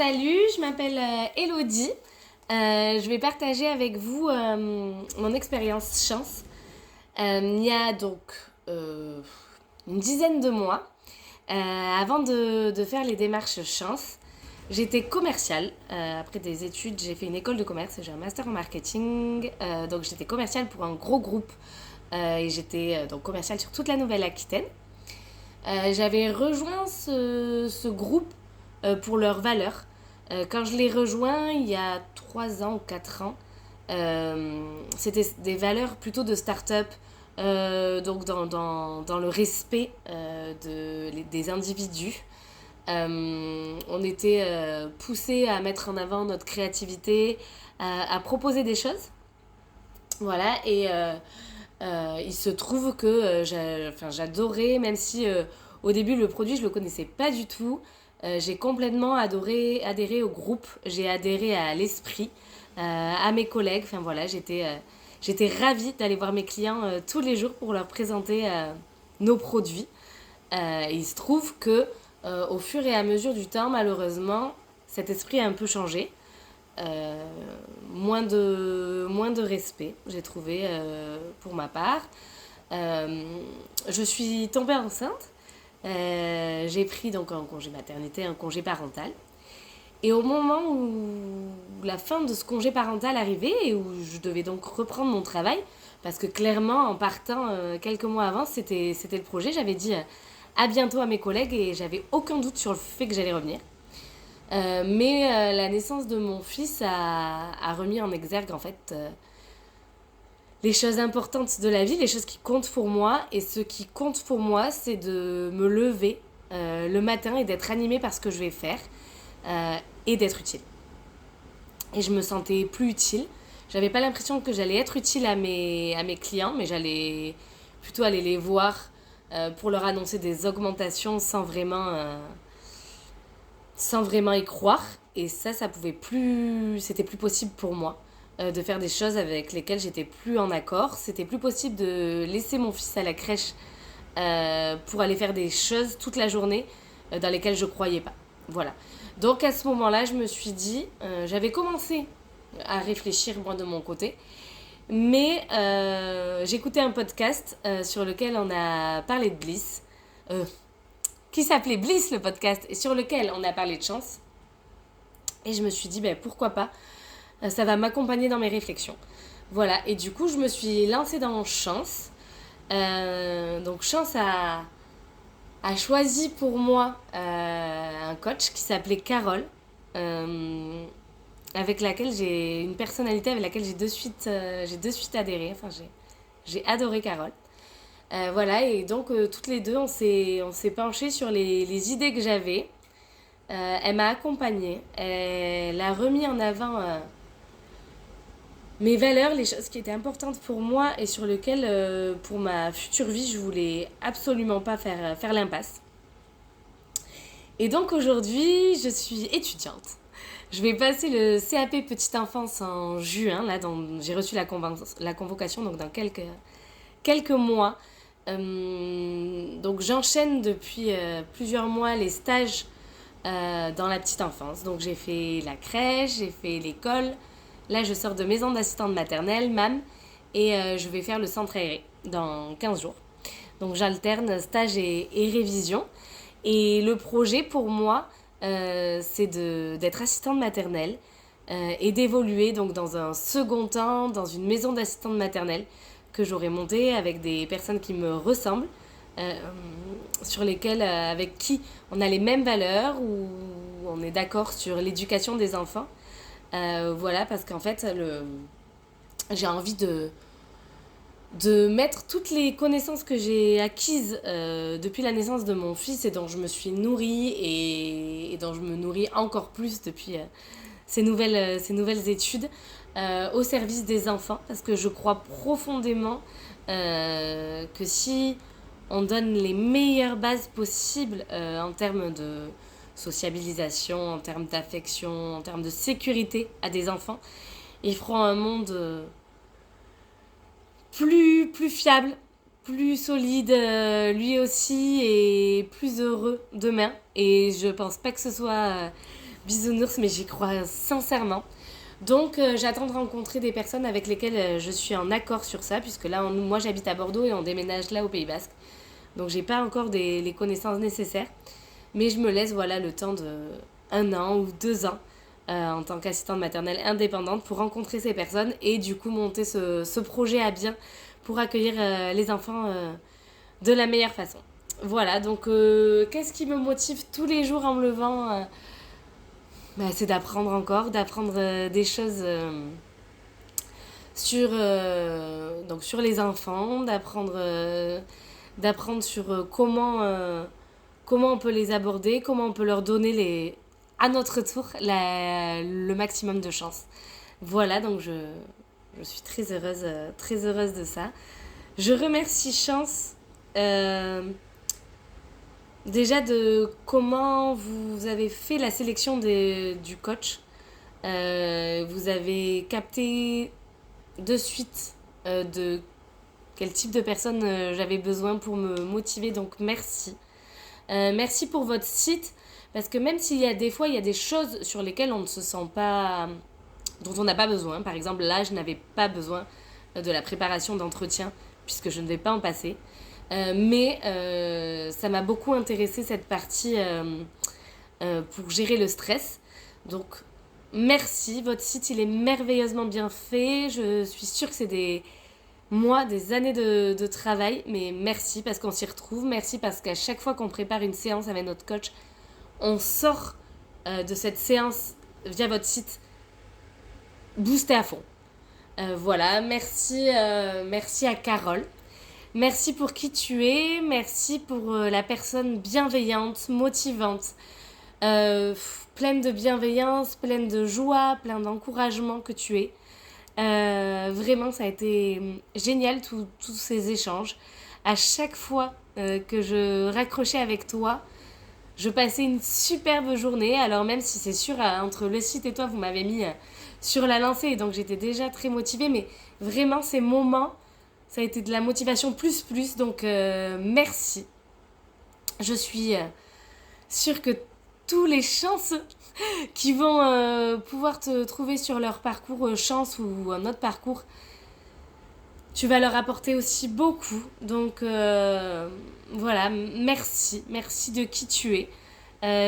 Salut, je m'appelle Elodie. Je vais partager avec vous mon expérience chance. Il y a donc une dizaine de mois, avant de faire les démarches chance, j'étais commerciale. Après des études, j'ai fait une école de commerce, j'ai un master en marketing. Donc j'étais commerciale pour un gros groupe et j'étais donc commerciale sur toute la Nouvelle-Aquitaine. J'avais rejoint ce groupe pour leurs valeurs. Quand je l'ai rejoint il y a 3 ans ou 4 ans, c'était des valeurs plutôt de start-up, donc dans le respect des individus. On était poussé à mettre en avant notre créativité, à proposer des choses. Voilà, et il se trouve que j'adorais, même si au début le produit je le connaissais pas du tout, j'ai complètement adhéré au groupe, j'ai adhéré à l'esprit, à mes collègues, enfin voilà, j'étais ravie d'aller voir mes clients tous les jours pour leur présenter nos produits. Il se trouve que au fur et à mesure du temps, malheureusement, cet esprit a un peu changé. Euh, moins de respect, j'ai trouvé pour ma part. Euh, je suis tombée enceinte. J'ai pris donc un congé maternité, un congé parental. Et au moment où la fin de ce congé parental arrivait et où je devais donc reprendre mon travail, parce que clairement en partant quelques mois avant, c'était le projet, j'avais dit à bientôt à mes collègues et j'avais aucun doute sur le fait que j'allais revenir. Mais la naissance de mon fils a remis en exergue en fait les choses importantes de la vie, les choses qui comptent pour moi. Et ce qui compte pour moi, c'est de me lever le matin et d'être animée par ce que je vais faire euh, et d'être utile. Et je me sentais plus utile. J'avais pas l'impression que j'allais être utile à mes clients, mais j'allais plutôt aller les voir pour leur annoncer des augmentations sans vraiment y croire. Et ça pouvait plus. C'était plus possible pour moi de faire des choses avec lesquelles j'étais plus en accord. C'était plus possible de laisser mon fils à la crèche pour aller faire des choses toute la journée dans lesquelles je croyais pas. Voilà. Donc à ce moment-là, je me suis dit, j'avais commencé à réfléchir moi de mon côté, mais j'écoutais un podcast sur lequel on a parlé de Bliss, euh, qui s'appelait Bliss le podcast, et sur lequel on a parlé de chance. Et je me suis dit, ben, pourquoi pas, ça va m'accompagner dans mes réflexions. Voilà, et du coup, je me suis lancée dans Chance. Donc Chance a choisi pour moi un coach qui s'appelait Carole, euh, avec laquelle j'ai une personnalité avec laquelle j'ai de suite adhéré. Enfin, j'ai adoré Carole. Voilà, et donc toutes les deux, on s'est penchées sur les idées que j'avais. Elle m'a accompagnée. Elle a remis en avant mes valeurs, les choses qui étaient importantes pour moi et sur lesquelles, pour ma future vie, je voulais absolument pas faire l'impasse. Et donc aujourd'hui, je suis étudiante. Je vais passer le CAP Petite Enfance en juin. Là, j'ai reçu la convocation donc dans quelques mois. Donc j'enchaîne depuis plusieurs mois les stages dans la petite enfance. Donc j'ai fait la crèche, j'ai fait l'école. Là, je sors de maison d'assistante maternelle, MAM, et je vais faire le centre aéré dans 15 jours. Donc j'alterne stage et révision. Et le projet pour moi, c'est d'être assistante maternelle et d'évoluer donc dans un second temps dans une maison d'assistante maternelle que j'aurais montée avec des personnes qui me ressemblent, euh, avec qui on a les mêmes valeurs, où on est d'accord sur l'éducation des enfants. Voilà, parce qu'en fait, j'ai envie de mettre toutes les connaissances que j'ai acquises depuis la naissance de mon fils et dont je me suis nourrie et dont je me nourris encore plus depuis ces nouvelles études au service des enfants, parce que je crois profondément que si on donne les meilleures bases possibles en termes de sociabilisation, en termes d'affection, en termes de sécurité à des enfants, ils feront un monde plus fiable, plus solide lui aussi, et plus heureux demain. Et je pense pas que ce soit bisounours, mais j'y crois sincèrement. Donc j'attends de rencontrer des personnes avec lesquelles je suis en accord sur ça, puisque là, moi j'habite à Bordeaux et on déménage là au Pays Basque. Donc j'ai pas encore les connaissances nécessaires. Mais je me laisse voilà le temps de 1 an ou 2 ans en tant qu'assistante maternelle indépendante pour rencontrer ces personnes et du coup monter ce projet à bien pour accueillir les enfants de la meilleure façon. Voilà, donc qu'est-ce qui me motive tous les jours en me levant c'est d'apprendre encore, d'apprendre des choses donc sur les enfants, d'apprendre sur comment on peut les aborder, comment on peut leur donner à notre tour le maximum de chance. Voilà, donc je suis très heureuse de ça. Je remercie Chance déjà de comment vous avez fait la sélection du coach. Vous avez capté de suite de quel type de personne j'avais besoin pour me motiver, donc merci. Merci pour votre site, parce que même s'il y a des fois, il y a des choses sur lesquelles on ne se sent pas, dont on n'a pas besoin. Par exemple, là, je n'avais pas besoin de la préparation d'entretien, puisque je ne vais pas en passer. Mais ça m'a beaucoup intéressé cette partie pour gérer le stress. Donc, merci. Votre site, il est merveilleusement bien fait. Je suis sûre que c'est des années de travail, mais merci parce qu'on s'y retrouve, merci parce qu'à chaque fois qu'on prépare une séance avec notre coach, on sort de cette séance via votre site boosté à fond. Voilà, merci à Carole. Merci pour qui tu es, merci pour la personne bienveillante, motivante, pleine de bienveillance, pleine de joie, plein d'encouragement que tu es. Vraiment, ça a été génial tous ces échanges. À chaque fois que je raccrochais avec toi, je passais une superbe journée. Alors même si c'est sûr, entre le site et toi, vous m'avez mis sur la lancée, donc j'étais déjà très motivée. Mais vraiment, ces moments, ça a été de la motivation plus. Donc merci. Je suis sûre que tous les chanceux qui vont pouvoir te trouver sur leur parcours chance ou un autre parcours, tu vas leur apporter aussi beaucoup. Donc voilà, merci de qui tu es.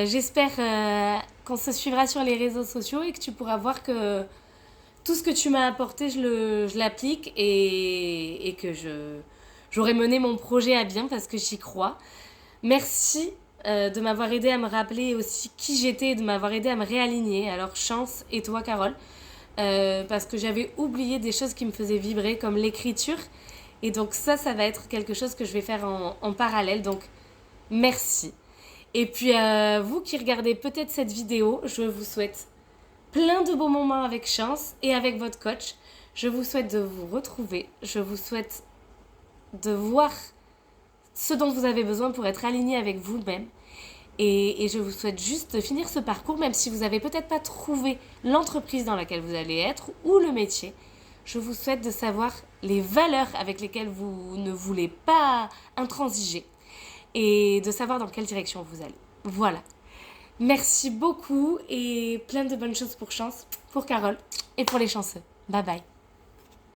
J'espère qu'on se suivra sur les réseaux sociaux et que tu pourras voir que tout ce que tu m'as apporté, je l'applique et que j'aurai mené mon projet à bien parce que j'y crois. Merci de m'avoir aidé à me rappeler aussi qui j'étais et de m'avoir aidé à me réaligner. Alors Chance et toi Carole, parce que j'avais oublié des choses qui me faisaient vibrer comme l'écriture. Et donc ça va être quelque chose que je vais faire en parallèle. Donc merci. Et puis vous qui regardez peut-être cette vidéo, je vous souhaite plein de beaux moments avec Chance et avec votre coach. Je vous souhaite de vous retrouver. Je vous souhaite de voir ce dont vous avez besoin pour être aligné avec vous-même. Et je vous souhaite juste de finir ce parcours, même si vous n'avez peut-être pas trouvé l'entreprise dans laquelle vous allez être ou le métier. Je vous souhaite de savoir les valeurs avec lesquelles vous ne voulez pas intransiger et de savoir dans quelle direction vous allez. Voilà. Merci beaucoup et plein de bonnes choses pour Chance, pour Carole et pour les chanceux. Bye bye.